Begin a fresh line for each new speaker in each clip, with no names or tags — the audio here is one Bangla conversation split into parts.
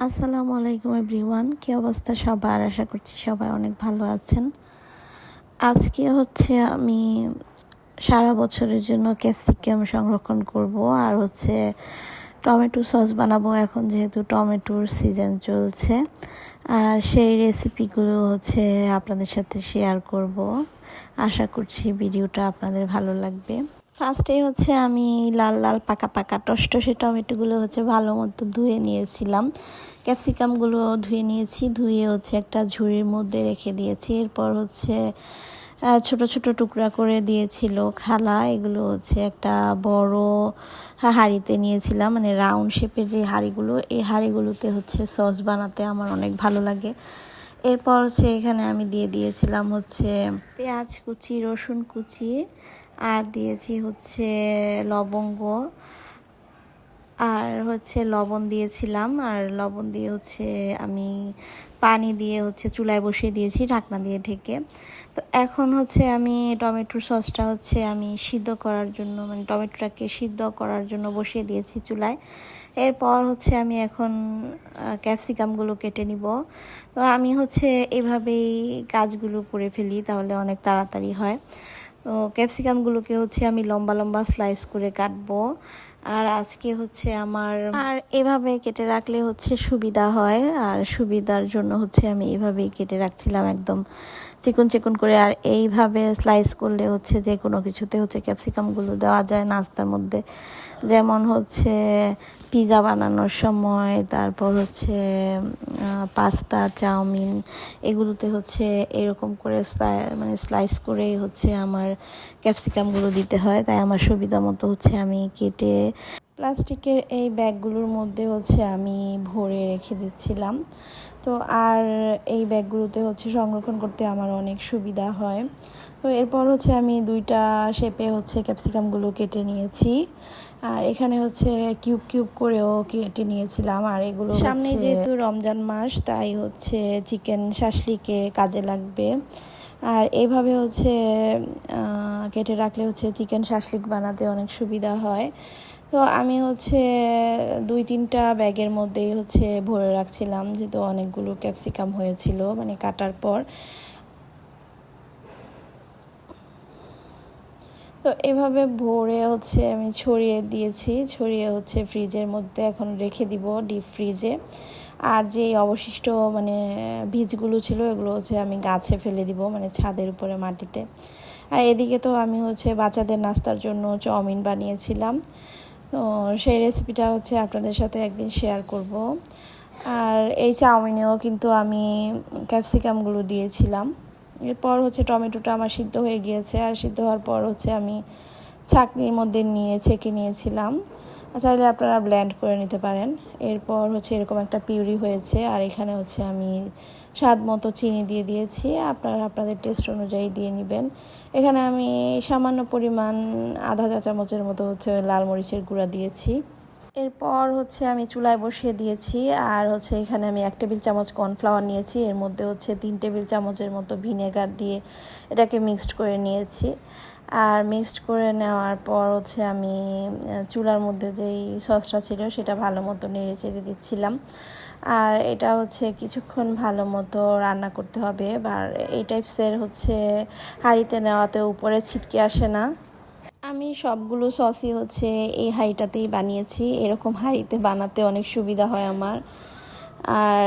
আসসালামু আলাইকুম এভরিওয়ান, কী অবস্থা সবার? আশা করছি সবাই অনেক ভালো আছেন। আজকে হচ্ছে আমি সারা বছরের জন্য ক্যাপসিকাম সংরক্ষণ করব আর টমেটো সস বানাবো এখন যেহেতু টমেটোর সিজন চলছে। আর সেই রেসিপিগুলো আপনাদের সাথে শেয়ার করব। আশা করছি ভিডিওটা আপনাদের ভালো লাগবে। ফার্স্টেই আমি লাল লাল পাকা পাকা টসটসে টমেটোগুলো ভালো মতো ধুয়ে নিয়েছিলাম। ক্যাপসিকামগুলো ধুয়ে নিয়েছি, ধুয়ে একটা ঝুড়ির মধ্যে রেখে দিয়েছি। এরপর ছোট ছোট টুকরা করে দিয়েছিল খালা। এগুলো একটা বড় হাঁড়িতে নিয়েছিলাম, মানে রাউন্ড শেপের যে হাঁড়িগুলো, এই হাঁড়িগুলোতে সস বানাতে আমার অনেক ভালো লাগে। এরপর এখানে আমি দিয়ে দিয়েছিলাম পেঁয়াজ কুচি, রসুন কুচি, আর দিয়েছি লবঙ্গ, আর লবণ দিয়েছিলাম। আর লবণ দিয়ে আমি পানি দিয়ে চুলায় বসিয়ে দিয়েছি ঢাকনা দিয়ে ঢেকে। তো এখন আমি টমেটোর সসটা আমি সিদ্ধ করার জন্য, মানে টমেটোটাকে সিদ্ধ করার জন্য বসিয়ে দিয়েছি চুলায়। এরপর আমি এখন ক্যাপসিকামগুলো কেটে নিব। তো আমি এভাবেই কাজগুলো করে ফেলি, তাহলে অনেক তাড়াতাড়ি হয়। তো ক্যাপসিকামগুলোকে আমি লম্বা লম্বা স্লাইস করে কাটবো। আর আজকে আমার এভাবে কেটে রাখলে সুবিধা হয়, আর সুবিধার জন্য আমি এইভাবেই কেটে রাখছিলাম একদম চিকন চিকন করে। আর এইভাবে স্লাইস করলে যে কোনো কিছুতে ক্যাপসিকামগুলো দেওয়া যায় নাস্তার মধ্যে, যেমন পিৎজা বানানোর সময়, তারপর পাস্তা, চাউমিন, এগুলোতে এরকম করে মানে স্লাইস করেই আমার ক্যাপসিকামগুলো দিতে হয়। তাই আমার সুবিধা মতো আমি কেটে প্লাস্টিকের এই ব্যাগগুলোর মধ্যে আমি ভরে রেখে দিচ্ছিলাম। তো আর এই ব্যাগগুলোতে সংরক্ষণ করতে আমার অনেক সুবিধা হয়। তো এরপর আমি দুইটা শেপে ক্যাপসিকামগুলো কেটে নিয়েছি। আর এখানে কিউব কিউব করেও কেটে নিয়েছিলাম। আর এগুলো সামনে যেহেতু রমজান মাস, তাই চিকেন শাশলিকে কাজে লাগবে। আর এইভাবে কেটে রাখলে চিকেন শাশলিক বানাতে অনেক সুবিধা হয়। তো আমি 2-3টা ব্যাগের মধ্যেই ভরে রাখছিলাম, যেহেতু অনেকগুলো ক্যাপসিকাম হয়েছিল মানে কাটার পর। তো এভাবে ভরে আমি ছড়িয়ে দিয়েছি, ছড়িয়ে ফ্রিজের মধ্যে এখন রেখে দিব, ডিপ ফ্রিজে। আর যে অবশিষ্ট মানে বীজগুলো ছিল, এগুলো আমি গাছে ফেলে দিব, মানে ছাদের উপরে মাটিতে। আর এদিকে তো আমি বাচ্চাদের নাস্তার জন্য চাউমিন বানিয়েছিলাম। তো সেই রেসিপিটা আপনাদের সাথে একদিন শেয়ার করব। আর এই চাউমিনেও কিন্তু আমি ক্যাপসিকামগুলো দিয়েছিলাম। এরপর টমেটোটা আমার সিদ্ধ হয়ে গিয়েছে। আর সিদ্ধ হওয়ার পর আমি ছাঁকনির মধ্যে ছেঁকে নিয়েছিলাম। চাইলে আপনারা ব্লেন্ড করে নিতে পারেন। এরপর এরকম একটা পিউরি হয়েছে। আর এখানে আমি স্বাদ মতো চিনি দিয়ে দিয়েছি, আপনারা আপনাদের টেস্ট অনুযায়ী দিয়ে নেবেন। এখানে আমি সামান্য পরিমাণ আধা চা চামচের মতো লাল মরিচের গুঁড়া দিয়েছি। এরপর আমি চুলায় বসিয়ে দিয়েছি। আর এখানে আমি 1 টেবিল চামচ কর্নফ্লাওয়ার নিয়েছি, এর মধ্যে 3 টেবিল চামচের মতো ভিনেগার দিয়ে এটাকে মিক্সড করে নিয়েছি। আর মিক্সড করে নেওয়ার পর আমি চুলার মধ্যে যেই সসটা ছিল সেটা ভালো মতো নেড়ে চেড়ে দিচ্ছিলাম। আর এটা কিছুক্ষণ ভালো মতো রান্না করতে হবে। আর এই টাইপসের হাঁড়িতে নেওয়াতে উপরে ছিটকে আসে না। আমি সবগুলো সসই এই হাঁড়িটাতেই বানিয়েছি। এরকম হাঁড়িতে বানাতে অনেক সুবিধা হয় আমার। আর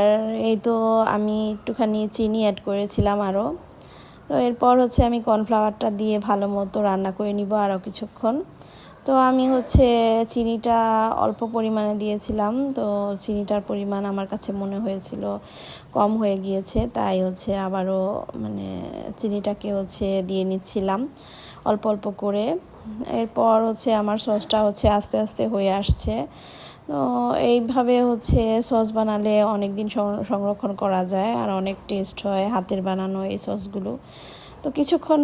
এই তো আমি একটুখানি চিনি অ্যাড করেছিলাম আরও। তো এরপর আমি কর্নফ্লাওয়ারটা দিয়ে ভালো মতো রান্না করে নিব আরও কিছুক্ষণ। তো আমি চিনিটা অল্প পরিমাণে দিয়েছিলাম। তো চিনিটার পরিমাণ আমার কাছে মনে হয়েছিল কম হয়ে গিয়েছে, তাই আবারও মানে চিনিটাকে দিয়ে নিচ্ছিলাম অল্প অল্প করে। এরপর আমার সসটা আস্তে আস্তে হয়ে আসছে। তো এইভাবে সস বানালে অনেক দিন সংরক্ষণ করা যায়, আর অনেক টেস্ট হয় হাতের বানানো এই সসগুলো। তো কিছুক্ষণ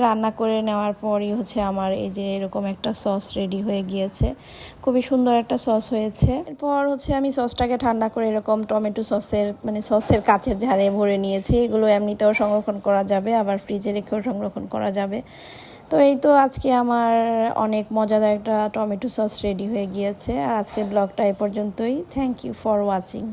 রান্না করে নেওয়ার পরই আমার এই যে এরকম একটা সস রেডি হয়ে গিয়েছে। খুবই সুন্দর একটা সস হয়েছে। এরপর আমি সসটাকে ঠান্ডা করে এরকম টমেটো সসের মানে সসের কাচের ঝাড়ে ভরে নিয়েছি। এগুলো এমনিতেও সংরক্ষণ করা যাবে, আবার ফ্রিজে রেখেও সংরক্ষণ করা যাবে। তো এই তো আজকে আমার অনেক মজাদার একটা টমেটো সস রেডি হয়ে গিয়েছে। আর আজকের ব্লগটা এ পর্যন্তই। Thank you for watching.